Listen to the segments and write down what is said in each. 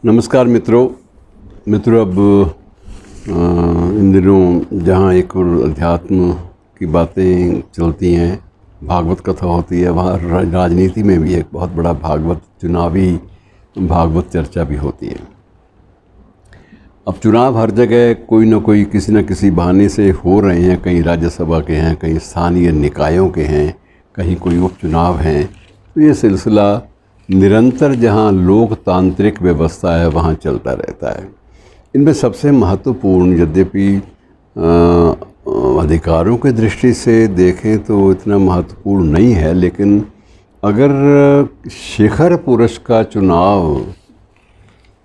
नमस्कार मित्रों अब इन दिनों जहाँ एक और अध्यात्म की बातें चलती हैं, भागवत कथा होती है, वहाँ राजनीति में भी एक बहुत बड़ा चुनावी भागवत चर्चा भी होती है। अब चुनाव हर जगह कोई ना कोई किसी न किसी बहाने से हो रहे हैं, कहीं राज्यसभा के हैं, कहीं स्थानीय निकायों के हैं, कहीं कोई उपचुनाव हैं। तो ये सिलसिला निरंतर जहाँ लोकतांत्रिक व्यवस्था है वहाँ चलता रहता है। इनमें सबसे महत्वपूर्ण, यद्यपि अधिकारों की दृष्टि से देखें तो इतना महत्वपूर्ण नहीं है, लेकिन अगर शिखर पुरुष का चुनाव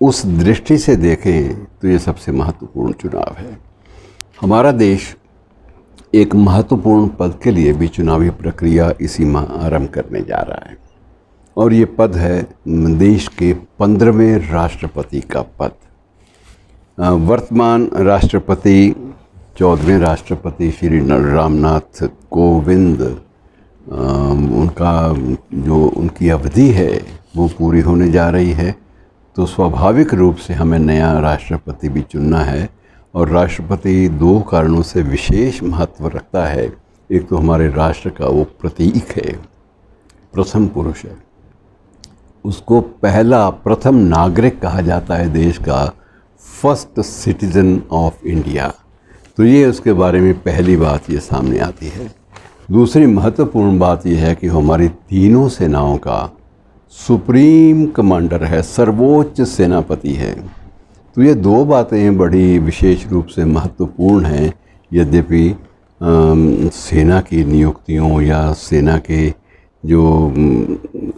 उस दृष्टि से देखें तो ये सबसे महत्वपूर्ण चुनाव है। हमारा देश एक महत्वपूर्ण पद के लिए भी चुनावी प्रक्रिया इसी माह आरंभ करने जा रहा है, और ये पद है देश के 15वें राष्ट्रपति का पद। वर्तमान राष्ट्रपति 14वें राष्ट्रपति श्री रामनाथ कोविंद, उनकी अवधि है वो पूरी होने जा रही है। तो स्वाभाविक रूप से हमें नया राष्ट्रपति भी चुनना है, और राष्ट्रपति दो कारणों से विशेष महत्व रखता है। एक तो हमारे राष्ट्र का वो प्रतीक है, प्रथम पुरुष है, उसको प्रथम नागरिक कहा जाता है देश का, फर्स्ट सिटीज़न ऑफ इंडिया। तो ये उसके बारे में पहली बात ये सामने आती है। दूसरी महत्वपूर्ण बात यह है कि हमारी तीनों सेनाओं का सुप्रीम कमांडर है, सर्वोच्च सेनापति है। तो ये दो बातें बड़ी विशेष रूप से महत्वपूर्ण हैं। यद्यपि सेना की नियुक्तियों या सेना के जो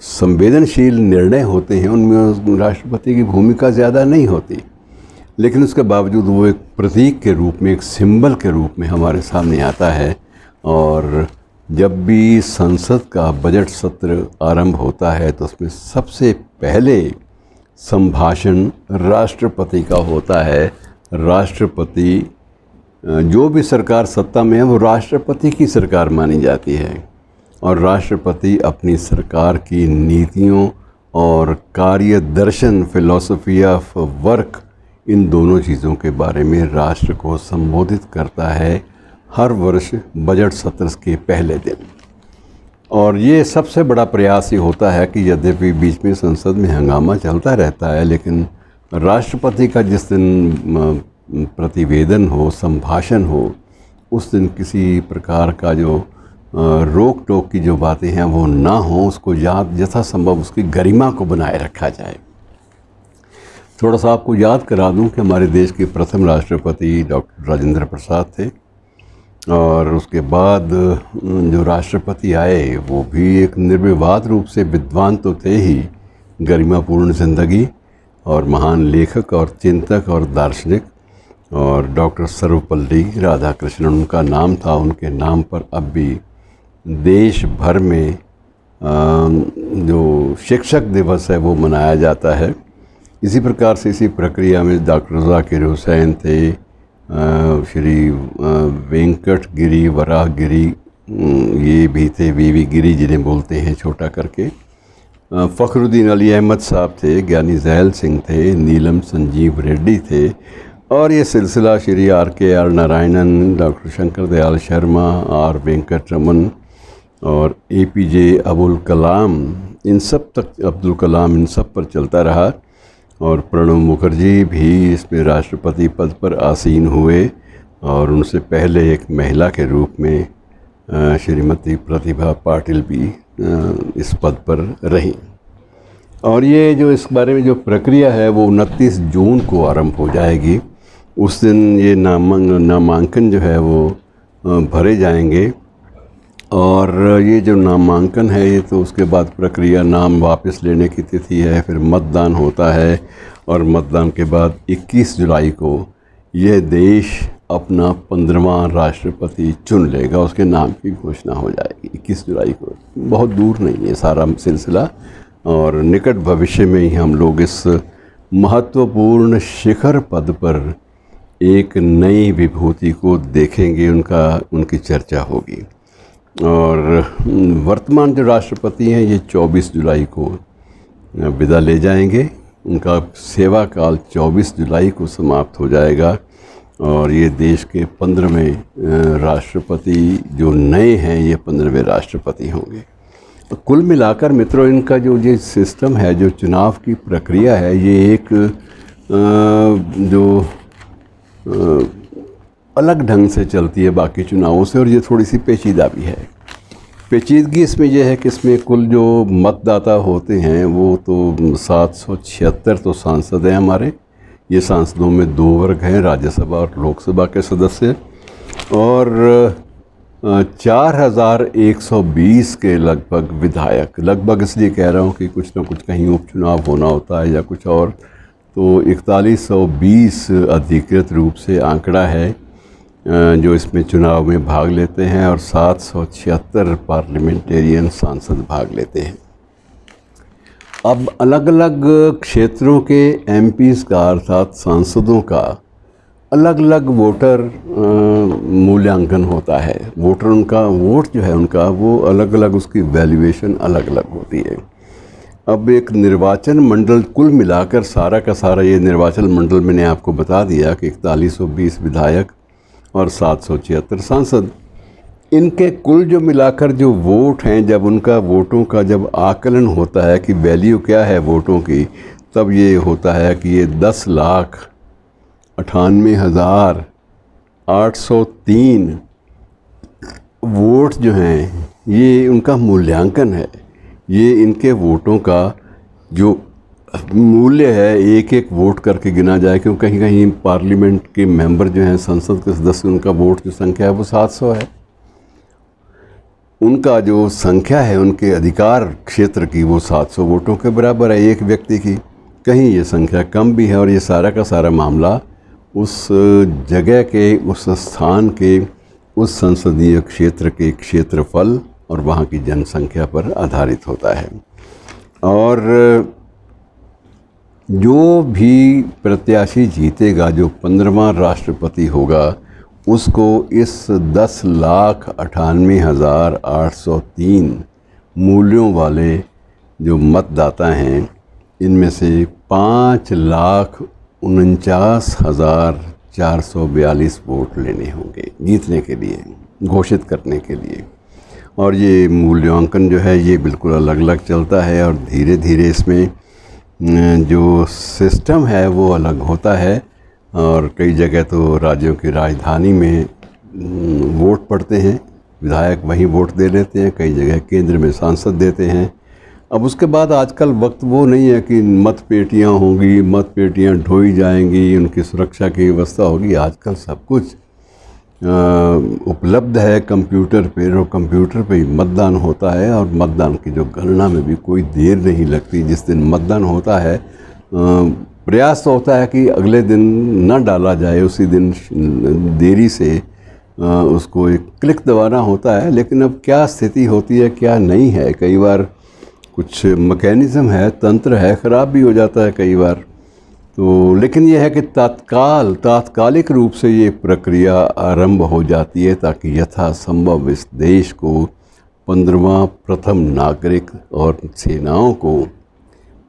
संवेदनशील निर्णय होते हैं उनमें राष्ट्रपति की भूमिका ज़्यादा नहीं होती, लेकिन उसके बावजूद वो एक प्रतीक के रूप में, एक सिंबल के रूप में हमारे सामने आता है। और जब भी संसद का बजट सत्र आरंभ होता है तो उसमें सबसे पहले संभाषण राष्ट्रपति का होता है। राष्ट्रपति, जो भी सरकार सत्ता में है वो राष्ट्रपति की सरकार मानी जाती है, और राष्ट्रपति अपनी सरकार की नीतियों और कार्य दर्शन, फिलॉसफी ऑफ वर्क, इन दोनों चीज़ों के बारे में राष्ट्र को संबोधित करता है हर वर्ष बजट सत्र के पहले दिन। और ये सबसे बड़ा प्रयास ये होता है कि यद्यपि बीच में संसद में हंगामा चलता रहता है, लेकिन राष्ट्रपति का जिस दिन प्रतिवेदन हो, संभाषण हो, उस दिन किसी प्रकार का जो रोक टोक की जो बातें हैं वो ना हो, उसको यथासंभव उसकी गरिमा को बनाए रखा जाए। थोड़ा सा आपको याद करा दूं कि हमारे देश के प्रथम राष्ट्रपति डॉक्टर राजेंद्र प्रसाद थे, और उसके बाद जो राष्ट्रपति आए वो भी एक निर्विवाद रूप से विद्वान तो थे ही, गरिमापूर्ण जिंदगी और महान लेखक और चिंतक और दार्शनिक, और डॉक्टर सर्वपल्ली राधाकृष्णन उनका नाम था। उनके नाम पर अब भी देश भर में जो शिक्षक दिवस है वो मनाया जाता है। इसी प्रकार से इसी प्रक्रिया में डॉक्टर ज़ाकिर हुसैन थे, श्री वेंकट गिरी, वराह गिरी, ये भी थे, वीवी गिरी जिन्हें बोलते हैं छोटा करके, फ़खरुद्दीन अली अहमद साहब थे, ज्ञानी जैल सिंह थे, नीलम संजीव रेड्डी थे, और ये सिलसिला Shri R Narayanan, doctor Shankar Dayal Sharma, R Venkataraman और APJ अब्दुल कलाम, इन सब पर चलता रहा। और प्रणब मुखर्जी भी इसमें राष्ट्रपति पद पर आसीन हुए, और उनसे पहले एक महिला के रूप में श्रीमती प्रतिभा पाटिल भी इस पद पर रहीं। और ये जो इस बारे में जो प्रक्रिया है वो 29 जून को आरंभ हो जाएगी। उस दिन ये नामांकन जो है वो भरे जाएंगे, और ये जो नामांकन है ये तो उसके बाद प्रक्रिया, नाम वापस लेने की तिथि है, फिर मतदान होता है, और मतदान के बाद 21 जुलाई को यह देश अपना 15वां राष्ट्रपति चुन लेगा, उसके नाम की घोषणा हो जाएगी 21 जुलाई को। बहुत दूर नहीं है सारा सिलसिला, और निकट भविष्य में ही हम लोग इस महत्वपूर्ण शिखर पद पर एक नई विभूति को देखेंगे, उनकी चर्चा होगी। और वर्तमान जो राष्ट्रपति हैं ये 24 जुलाई को विदा ले जाएंगे, उनका सेवा काल 24 जुलाई को समाप्त हो जाएगा और ये देश के 15वें राष्ट्रपति जो नए हैं, ये 15वें राष्ट्रपति होंगे। तो कुल मिलाकर मित्रों, इनका जो ये सिस्टम है, जो चुनाव की प्रक्रिया है, ये एक अलग ढंग से चलती है बाकी चुनावों से, और ये थोड़ी सी पेचीदा भी है। पेचीदगी इसमें यह है कि इसमें कुल जो मतदाता होते हैं वो तो 776 तो सांसद हैं हमारे। ये सांसदों में 2 वर्ग हैं, राज्यसभा और लोकसभा के सदस्य, और 4120 के लगभग विधायक। लगभग इसलिए कह रहा हूँ कि कुछ ना कुछ कहीं उपचुनाव होना होता है या कुछ और, तो 4120 अधिकृत रूप से आंकड़ा है जो इसमें चुनाव में भाग लेते हैं, और 776 पार्लियामेंटेरियन सांसद भाग लेते हैं। अब अलग अलग क्षेत्रों के एमपीज़ का, अर्थात सांसदों का, अलग अलग वोटर मूल्यांकन होता है। वोटर, उनका वोट जो है उनका, वो अलग अलग, उसकी वैल्यूएशन अलग अलग होती है। अब एक निर्वाचन मंडल कुल मिलाकर सारा का सारा, ये निर्वाचन मंडल मैंने आपको बता दिया कि 4120 विधायक और 776 सांसद, इनके कुल जो मिलाकर जो वोट हैं, जब उनका वोटों का जब आकलन होता है कि वैल्यू क्या है वोटों की, तब ये होता है कि ये 10,98,803 वोट जो हैं, ये उनका मूल्यांकन है। ये इनके वोटों का जो मूल्य है, एक एक वोट करके गिना जाए, क्योंकि कहीं कहीं पार्लियामेंट के मेंबर जो हैं, संसद के सदस्य, उनका वोट जो संख्या है वो 700 है। उनका जो संख्या है उनके अधिकार क्षेत्र की, वो 700 वोटों के बराबर है एक व्यक्ति की। कहीं ये संख्या कम भी है, और ये सारा का सारा मामला उस जगह के, उस स्थान के, उस संसदीय क्षेत्र के क्षेत्रफल और वहाँ की जनसंख्या पर आधारित होता है। और जो भी प्रत्याशी जीतेगा, जो 15वां राष्ट्रपति होगा, उसको इस 10,98,803 मूल्यों वाले जो मतदाता हैं, इनमें से 5,49,442 वोट लेने होंगे जीतने के लिए, घोषित करने के लिए। और ये मूल्यांकन जो है ये बिल्कुल अलग अलग चलता है, और धीरे धीरे इसमें जो सिस्टम है वो अलग होता है। और कई जगह तो राज्यों की राजधानी में वोट पड़ते हैं, विधायक वहीं वोट दे लेते हैं, कई जगह केंद्र में सांसद देते हैं। अब उसके बाद आजकल वक्त वो नहीं है कि मत पेटियाँ होंगी, मत पेटियाँ ढोई जाएंगी, उनकी सुरक्षा की व्यवस्था होगी। आजकल सब कुछ उपलब्ध है कंप्यूटर पे, और कंप्यूटर पे ही मतदान होता है। और मतदान की जो गणना में भी कोई देर नहीं लगती। जिस दिन मतदान होता है, प्रयास तो होता है कि अगले दिन न डाला जाए, उसी दिन देरी से उसको एक क्लिक दबाना होता है। लेकिन अब क्या स्थिति होती है, क्या नहीं है, कई बार कुछ मैकेनिज़्म है, तंत्र है, ख़राब भी हो जाता है कई बार। तो लेकिन यह है कि तात्कालिक रूप से ये प्रक्रिया आरंभ हो जाती है, ताकि यथासंभव इस देश को 15वां प्रथम नागरिक और सेनाओं को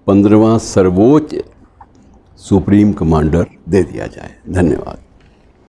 15वां सर्वोच्च सुप्रीम कमांडर दे दिया जाए। धन्यवाद।